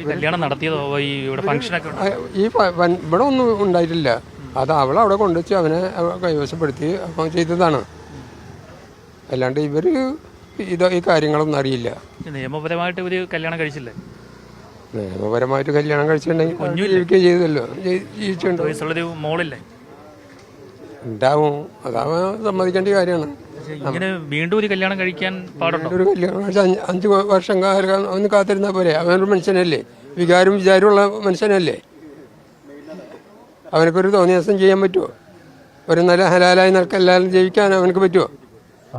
[SPEAKER 3] കല്യാണം നടത്തിയതോ ഇവിടെ
[SPEAKER 5] ഒന്നും ഉണ്ടായിട്ടില്ല. അത് അവളവിടെ കൊണ്ടുവച്ച് അവനെ കൈവശപ്പെടുത്തി അപ്പം ചെയ്തതാണ്. അല്ലാണ്ട് ഇവർ ഈ കാര്യങ്ങളൊന്നും അറിയില്ല.
[SPEAKER 3] നിയമപരമായിട്ട് ഒരു കല്യാണം കഴിച്ചില്ലേ?
[SPEAKER 5] നിയമപരമായിട്ട് കല്യാണം കഴിച്ചിട്ടുണ്ടെങ്കിൽ ജീവിക്കുക ചെയ്തല്ലോ, ജീവിച്ചിട്ടുണ്ടോ?
[SPEAKER 3] മോളില്ലേ?
[SPEAKER 5] ഉണ്ടാവും, അതാവും സമ്മതിക്കേണ്ട കാര്യമാണ്.
[SPEAKER 3] ഇങ്ങനെ വീണ്ടും ഒരു കല്യാണം കഴിക്കാൻ പാടുണ്ടോ?
[SPEAKER 5] ഒരു കല്യാണം കഴിച്ചാൽ 5 വർഷം ഒന്ന് കാത്തിരുന്നാൽ പോരെ? അവനൊരു മനുഷ്യനല്ലേ, വിചാരമുള്ള മനുഷ്യനല്ലേ. അവനക്കൊരു തോന്നിയാസം ചെയ്യാൻ പറ്റുമോ? ഒരു നല്ല ഹലാലായി എല്ലാവരും ജീവിക്കാൻ അവനക്ക് പറ്റുമോ?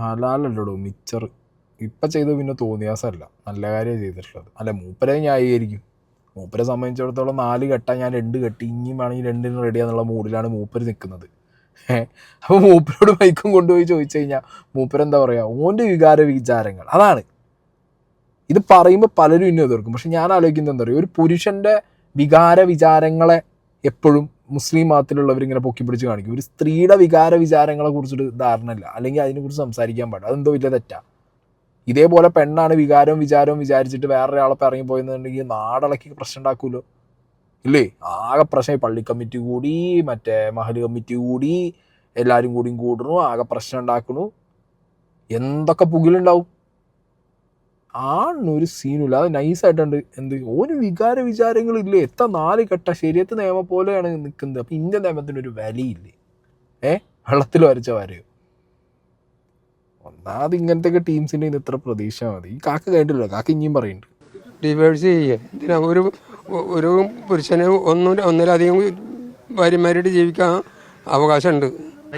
[SPEAKER 1] ഹലാലല്ലോ മിച്ചർ. ഇപ്പം ചെയ്തത് പിന്നെ തോന്നിയാസല്ല, നല്ല കാര്യം ചെയ്തിട്ടുള്ളത്. അല്ല, മൂപ്പരെ ന്യായീകരിക്കും. മൂപ്പരെ സംബന്ധിച്ചിടത്തോളം 4 കെട്ടാൻ ഞാൻ 2 കെട്ടി, ഇനിയും വേണമെങ്കിൽ 2 റെഡിയാന്നുള്ള മൂഡിലാണ് മൂപ്പര് നിൽക്കുന്നത്. അപ്പോൾ മൂപ്പരോട് മൈക്കും കൊണ്ടുപോയി ചോദിച്ചു കഴിഞ്ഞാൽ മൂപ്പരെന്താ പറയുക? ഓൻ്റെ വിചാരങ്ങൾ അതാണ്. ഇത് പറയുമ്പോൾ പലരും ഇന്നും എതിർക്കും. പക്ഷെ ഞാൻ ആലോചിക്കുന്നത് എന്താ പറയുക, ഒരു പുരുഷൻ്റെ വിചാരങ്ങളെ എപ്പോഴും മുസ്ലിം മതത്തിലുള്ളവരിങ്ങനെ പൊക്കി പിടിച്ച് കാണിക്കും. ഒരു സ്ത്രീയുടെ വിചാരങ്ങളെ കുറിച്ചിട്ട് ധാരണയില്ല, അല്ലെങ്കിൽ അതിനെക്കുറിച്ച് സംസാരിക്കാൻ പാടില്ല. അതെന്തോ വലിയ തെറ്റാ. ഇതേപോലെ പെണ്ണാണ് വിചാരവും വിചാരിച്ചിട്ട് വേറൊരാളെ ഇറങ്ങി പോയെന്നുണ്ടെങ്കിൽ നാടളക്കി പ്രശ്നം ഉണ്ടാക്കുമല്ലോ, ഇല്ലേ? ആകെ പ്രശ്നം. പള്ളി കമ്മിറ്റി കൂടി, മറ്റേ മഹൽ കമ്മിറ്റി കൂടി, എല്ലാവരും കൂടണു, ആകെ പ്രശ്നം ഉണ്ടാക്കണു. എന്തൊക്കെ പുകിലുണ്ടാവും. ആണൊരു സീനുമില്ല. അത് നൈസായിട്ടുണ്ട്. ഓന് വിചാരങ്ങളില്ലേ? എത്ര 4 കെട്ട ശരിയത്ത് നിയമം പോലെയാണ് നിൽക്കുന്നത്. അപ്പം ഇന്ത്യൻ നിയമത്തിനൊരു വിലയില്ലേ? വെള്ളത്തിൽ വരച്ച വരയോ? ഒന്നാമത് ഇങ്ങനത്തെ ടീംസിൻ്റെ ഇന്ന് ഇത്ര പ്രതീക്ഷ മതി. ഈ കാക്ക കേട്ടില്ല, കാക്ക ഇനിയും പറയുന്നുണ്ട്
[SPEAKER 5] ഡിവേഴ്സ് ചെയ്യുക. എന്തിനാ ഒരു പുരുഷന് ഒന്നിലധികം ഭാര്യമാരായിട്ട് ജീവിക്കാൻ അവകാശമുണ്ട്.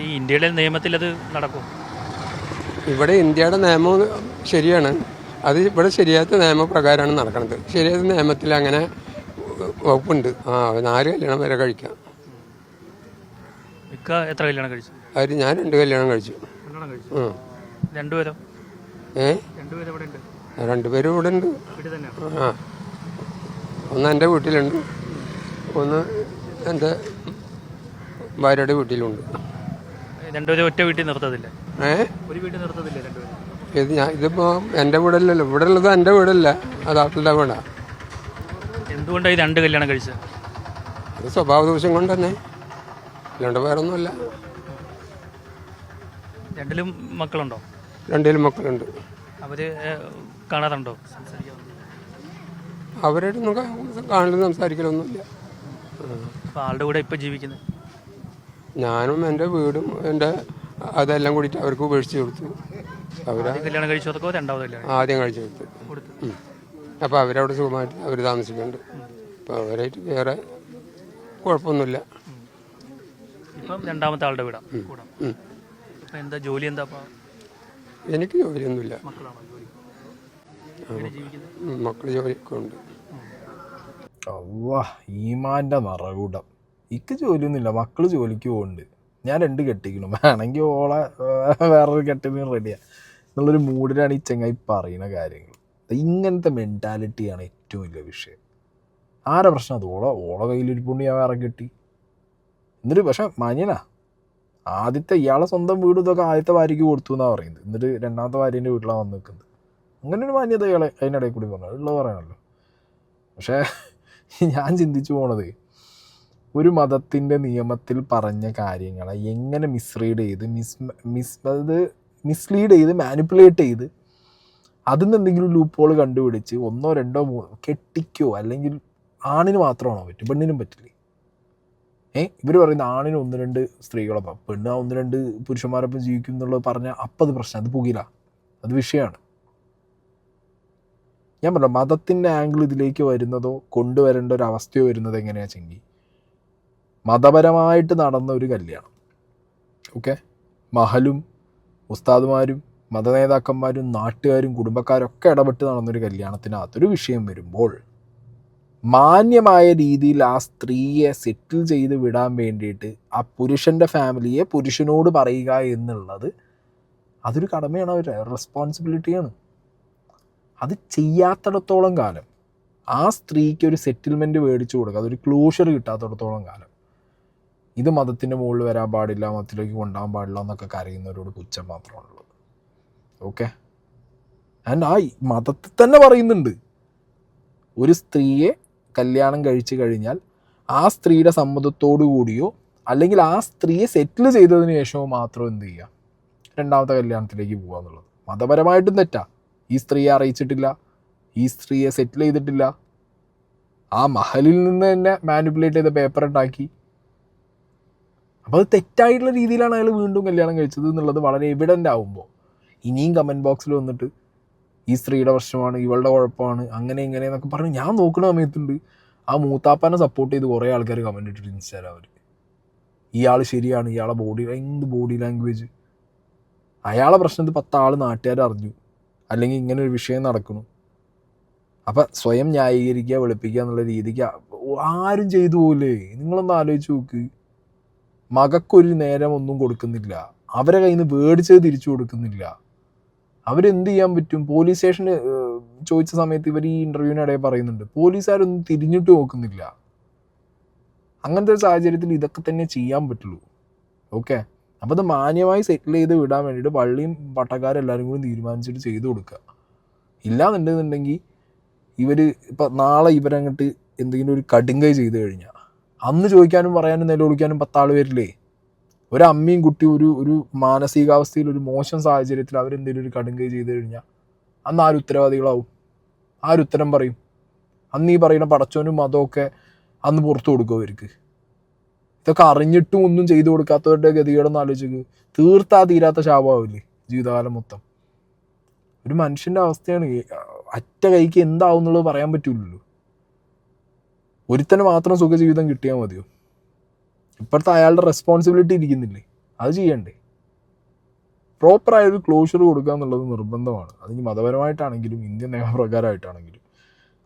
[SPEAKER 3] ഈ ഇന്ത്യയുടെ നിയമത്തിൽ അത് നടക്കും.
[SPEAKER 5] ഇവിടെ ഇന്ത്യയുടെ നിയമം ശരിയാണ്, അത് ഇവിടെ ശരിയാത്ത നിയമപ്രകാരമാണ് നടക്കുന്നത്. ശരിയാത്ത നിയമത്തിൽ അങ്ങനെ വകുപ്പുണ്ട്. 4 കല്യാണം വരെ കഴിക്കാം.
[SPEAKER 3] ഇക്ക എത്ര കല്യാണം കഴിച്ചു?
[SPEAKER 5] ഞാൻ 2 കല്യാണം കഴിച്ചു.
[SPEAKER 3] രണ്ടുപേരോ? രണ്ടുപേരും ഇവിടെ ഉണ്ട്.
[SPEAKER 5] 2 പേരും ഇവിടെ ഉണ്ട്. ഒന്ന് എൻ്റെ വീട്ടിലുണ്ട്, ഒന്ന് എൻ്റെ ഭാര്യയുടെ വീട്ടിലുണ്ട്.
[SPEAKER 3] രണ്ടുപേരും ഒറ്റ വീട്ടിൽ നിർത്തത്തില്ല? ഒരു വീട്ടിൽ നിർത്തത്തില്ല രണ്ടുപേരും?
[SPEAKER 5] ഇതിപ്പോൾ എൻ്റെ വീടല്ലല്ലോ, ഇവിടെ ഉള്ളത് എൻ്റെ വീടല്ല, അത് ആളുടെ വീടാ.
[SPEAKER 3] എന്തുകൊണ്ടാണ് ഈ 2 കല്യാണം കഴിച്ചത്?
[SPEAKER 5] അത് സ്വഭാവ ദോഷം കൊണ്ട് തന്നെ, അല്ലാണ്ട് വേറൊന്നുമല്ല.
[SPEAKER 3] രണ്ടിലും മക്കളുണ്ടോ?
[SPEAKER 5] 2 മക്കളുണ്ട്.
[SPEAKER 3] അവര് കാണാറുണ്ടോ?
[SPEAKER 5] അവരായിട്ടൊന്നും കാണലും സംസാരിക്കലൊന്നുമില്ല.
[SPEAKER 3] അപ്പോൾ ആളുടെ കൂടെ ഇപ്പം ജീവിക്കുന്നത്?
[SPEAKER 5] ഞാനും എൻ്റെ വീടും എൻ്റെ അതെല്ലാം കൂടിയിട്ട് അവർക്ക് ഉപേക്ഷിച്ച് കൊടുത്തു.
[SPEAKER 3] കല്യാണം കഴിച്ചു കൊടുക്കോ? രണ്ടാമത് കല്യാണം
[SPEAKER 5] ആദ്യം കഴിച്ചു കൊടുത്തു. അപ്പോൾ അവരവിടെ സുഖമായിട്ട് അവർ താമസിക്കുന്നുണ്ട്. അപ്പോൾ അവരായിട്ട് വേറെ കുഴപ്പമൊന്നുമില്ല.
[SPEAKER 3] ഇപ്പം രണ്ടാമത്തെ ആളുടെ വീടാ കൂടെ. അപ്പം എന്താ ജോലി? എന്താ?
[SPEAKER 5] എനിക്ക് ജോലിയൊന്നുമില്ല. മക്കൾ ജോലിയൊക്കെ ഉണ്ട്.
[SPEAKER 1] ഈമാൻ്റെ നിറകൂടം. ഇക്ക് ജോലിയൊന്നുമില്ല, മക്കള് ജോലിക്ക് പോകുന്നുണ്ട്, ഞാൻ 2 കെട്ടിക്കണം, വേണമെങ്കിൽ ഓളെ വേറൊരു കെട്ടിന് റെഡിയാ എന്നുള്ളൊരു മൂഡിലാണ് ഈ ചങ്ങായി പറയുന്ന കാര്യങ്ങൾ. ഇങ്ങനത്തെ മെൻറ്റാലിറ്റിയാണ് ഏറ്റവും വലിയ വിഷയം. ആരെ പ്രശ്നം അത്? ഓളെ കയ്യിലിരിപ്പുണ്ട്, ഞാൻ വേറെ കെട്ടി. എന്നിട്ട് പക്ഷെ മാന്യനാ, ആദ്യത്തെ ഇയാളെ സ്വന്തം വീട് ഇതൊക്കെ ആദ്യത്തെ ഭാര്യയ്ക്ക് കൊടുത്തു എന്നാണ് പറയുന്നത്. എന്നിട്ട് രണ്ടാമത്തെ ഭാര്യൻ്റെ വീട്ടിലാണ് വന്ന് നിൽക്കുന്നത്. അങ്ങനെ ഒരു മാന്യത ഇയാളെ അതിനിടയിൽ കൂടി പറഞ്ഞു, ഉള്ളത് പറയണല്ലോ. പക്ഷേ ഞാൻ ചിന്തിച്ചു പോണത്, ഒരു മതത്തിൻ്റെ നിയമത്തിൽ പറഞ്ഞ കാര്യങ്ങളെ എങ്ങനെ മിസ്ലീഡ് ചെയ്ത് മാനിപ്പുലേറ്റ് ചെയ്ത് അതിൽ നിന്ന് എന്തെങ്കിലും ലൂപ്പുകൾ കണ്ടുപിടിച്ച് 1, 2, 3 കെട്ടിക്കോ, അല്ലെങ്കിൽ ആണിന് മാത്രമാണോ പറ്റും, പെണ്ണിനും പറ്റില്ലേ? ഇവർ പറയുന്ന ആണിന് 1, 2 സ്ത്രീകളൊപ്പം, പെണ്ണ് 1, 2 പുരുഷന്മാരൊപ്പം ജീവിക്കും എന്നുള്ളത് പറഞ്ഞാൽ അപ്പം അത് പ്രശ്നം, അത് പുകില, അത് വിഷയമാണ്. ഞാൻ പറഞ്ഞു, മതത്തിൻ്റെ ആംഗിൾ ഇതിലേക്ക് വരുന്നതോ കൊണ്ടുവരേണ്ട ഒരു അവസ്ഥയോ വരുന്നത് എങ്ങനെയാണെന്ന് വെച്ചെങ്കിൽ, മതപരമായിട്ട് നടന്ന ഒരു കല്യാണം, ഓക്കെ, മഹലും ഉസ്താദുമാരും മതനേതാക്കന്മാരും നാട്ടുകാരും കുടുംബക്കാരൊക്കെ ഇടപെട്ട് നടന്നൊരു കല്യാണത്തിനകത്തൊരു വിഷയം വരുമ്പോൾ മാന്യമായ രീതിയിൽ ആ സ്ത്രീയെ സെറ്റിൽ ചെയ്ത് വിടാൻ വേണ്ടിയിട്ട് ആ പുരുഷൻ്റെ ഫാമിലിയെ പുരുഷനോട് പറയുക എന്നുള്ളത് അതൊരു കടമയാണ്, ഒരു റെസ്പോൺസിബിലിറ്റിയാണ്. അത് ചെയ്യാത്തിടത്തോളം കാലം ആ സ്ത്രീക്ക് ഒരു സെറ്റിൽമെൻറ്റ് മേടിച്ചു കൊടുക്കുക, അതൊരു ക്ലോഷർ കിട്ടാത്തിടത്തോളം കാലം ഇത് മതത്തിൻ്റെ മുകളിൽ വരാൻ പാടില്ല, മതത്തിലേക്ക് കൊണ്ടുപോകാൻ പാടില്ല എന്നൊക്കെ കരയുന്നവരോട് പുച്ഛം മാത്രമാണുള്ളത്. ഓക്കെ, ആൻഡ് ആ മതത്തിൽ തന്നെ പറയുന്നുണ്ട്, ഒരു സ്ത്രീയെ കല്യാണം കഴിച്ചു കഴിഞ്ഞാൽ ആ സ്ത്രീയുടെ സമ്മതത്തോടു കൂടിയോ അല്ലെങ്കിൽ ആ സ്ത്രീയെ സെറ്റിൽ ചെയ്തതിന് ശേഷമോ മാത്രം എന്ത് ചെയ്യുക, രണ്ടാമത്തെ കല്യാണത്തിലേക്ക് പോകുക എന്നുള്ളത് മതപരമായിട്ടും തെറ്റാ. ഈ സ്ത്രീയെ അറിയിച്ചിട്ടില്ല, ഈ സ്ത്രീയെ സെറ്റിൽ ചെയ്തിട്ടില്ല, ആ മഹലിൽ നിന്ന് തന്നെ മാനിപ്പുലേറ്റ് ചെയ്ത പേപ്പർ ഉണ്ടാക്കി. അപ്പോൾ അത് തെറ്റായിട്ടുള്ള രീതിയിലാണ് അയാൾ വീണ്ടും കല്യാണം കഴിച്ചത് എന്നുള്ളത് വളരെ എവിഡൻ്റ് ആകുമ്പോൾ ഇനിയും കമൻറ്റ് ബോക്സിൽ വന്നിട്ട് ഈ സ്ത്രീയുടെ പ്രശ്നമാണ്, ഇവളുടെ കുഴപ്പമാണ്, അങ്ങനെ ഇങ്ങനെ എന്നൊക്കെ പറഞ്ഞ് ഞാൻ നോക്കുന്ന സമയത്തുണ്ട് ആ മൂത്താപ്പാനെ സപ്പോർട്ട് ചെയ്ത് കുറേ ആൾക്കാർ കമൻറ്റ് ഇട്ടിട്ട് ഇൻസ്റ്റാഗ്രാം അവർ, ഇയാൾ ശരിയാണ്, ഇയാളെ ബോഡി ലാംഗ്വേജ്, അയാളെ പ്രശ്നത്തിൽ 10 ആൾ നാട്ടുകാർ അറിഞ്ഞു, അല്ലെങ്കിൽ ഇങ്ങനെ ഒരു വിഷയം നടക്കുന്നു. അപ്പം സ്വയം ന്യായീകരിക്കുക, വെളുപ്പിക്കുക എന്നുള്ള രീതിക്ക് ആരും ചെയ്തു പോകില്ലേ? നിങ്ങളൊന്ന് ആലോചിച്ച് നോക്ക്. മകക്കൊരു നേരം ഒന്നും കൊടുക്കുന്നില്ല, അവരെ കയ്യിൽ നിന്ന് മേടിച്ചത് തിരിച്ചു കൊടുക്കുന്നില്ല, അവരെന്ത് ചെയ്യാൻ പറ്റും? പോലീസ് സ്റ്റേഷന് ചോദിച്ച സമയത്ത് ഇവർ ഈ ഇൻ്റർവ്യൂവിനിടയിൽ പറയുന്നുണ്ട്, പോലീസുകാരൊന്നും തിരിഞ്ഞിട്ട് നോക്കുന്നില്ല. അങ്ങനത്തെ ഒരു സാഹചര്യത്തിൽ ഇതൊക്കെ തന്നെ ചെയ്യാൻ പറ്റുള്ളൂ. ഓക്കെ, അപ്പോൾ അത് മാന്യമായി സെറ്റിൽ ചെയ്ത് വിടാൻ വേണ്ടിയിട്ട് പള്ളിയും പട്ടക്കാരെല്ലാവരും കൂടി തീരുമാനിച്ചിട്ട് ചെയ്തു കൊടുക്കുക. ഇല്ലാന്നുണ്ടെന്നുണ്ടെങ്കിൽ ഇവർ ഇപ്പം നാളെ ഇവരങ്ങോട്ട് എന്തെങ്കിലും ഒരു കടുങ്കൈ ചെയ്ത് കഴിഞ്ഞാൽ അന്ന് ചോദിക്കാനും പറയാനും നിലവിളിക്കാനും 10 ആൾ വരില്ലേ? ഒരമ്മയും കുട്ടി ഒരു മാനസികാവസ്ഥയിൽ ഒരു മോശം സാഹചര്യത്തിൽ അവരെന്തെങ്കിലും ഒരു കടുങ്കൈ ചെയ്ത് കഴിഞ്ഞാൽ അന്ന് ആര് ഉത്തരവാദികളാവും? ആരുത്തരം പറയും? അന്ന് ഈ പറയുന്ന പടച്ചോനും മതമൊക്കെ അന്ന് പുറത്തു കൊടുക്കും അവർക്ക്. ഇതൊക്കെ അറിഞ്ഞിട്ടും ഒന്നും ചെയ്തു കൊടുക്കാത്തവരുടെ ഗതികേടൊന്നും ആലോചിക്കുക, തീർത്താ തീരാത്ത ശാപമാവില്ലേ ജീവിതകാലം മൊത്തം? ഒരു മനുഷ്യൻ്റെ അവസ്ഥയാണ്. അറ്റ കൈക്ക് എന്താവും എന്നുള്ളത് പറയാൻ പറ്റില്ലല്ലോ. ഒരുത്തന് മാത്രം സുഖജീവിതം കിട്ടിയാൽ മതിയോ? ഇപ്പോഴത്തെ അയാളുടെ റെസ്പോൺസിബിലിറ്റി ഇരിക്കുന്നില്ലേ? അത് ചെയ്യണ്ടേ? പ്രോപ്പറായൊരു ക്ലോഷർ കൊടുക്കുക എന്നുള്ളത് നിർബന്ധമാണ്. അതിന് മതപരമായിട്ടാണെങ്കിലും ഇന്ത്യൻ നിയമപ്രകാരമായിട്ടാണെങ്കിലും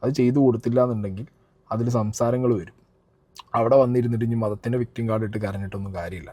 [SPEAKER 1] അത് ചെയ്തു കൊടുത്തില്ല എന്നുണ്ടെങ്കിൽ അതിൽ സംസാരങ്ങൾ വരും. അവിടെ വന്നിരുന്നിട്ട് ഇനി മതത്തിൻ്റെ വിക്ടിം കാർഡ് ഇട്ട് കരഞ്ഞിട്ടൊന്നും കാര്യമില്ല.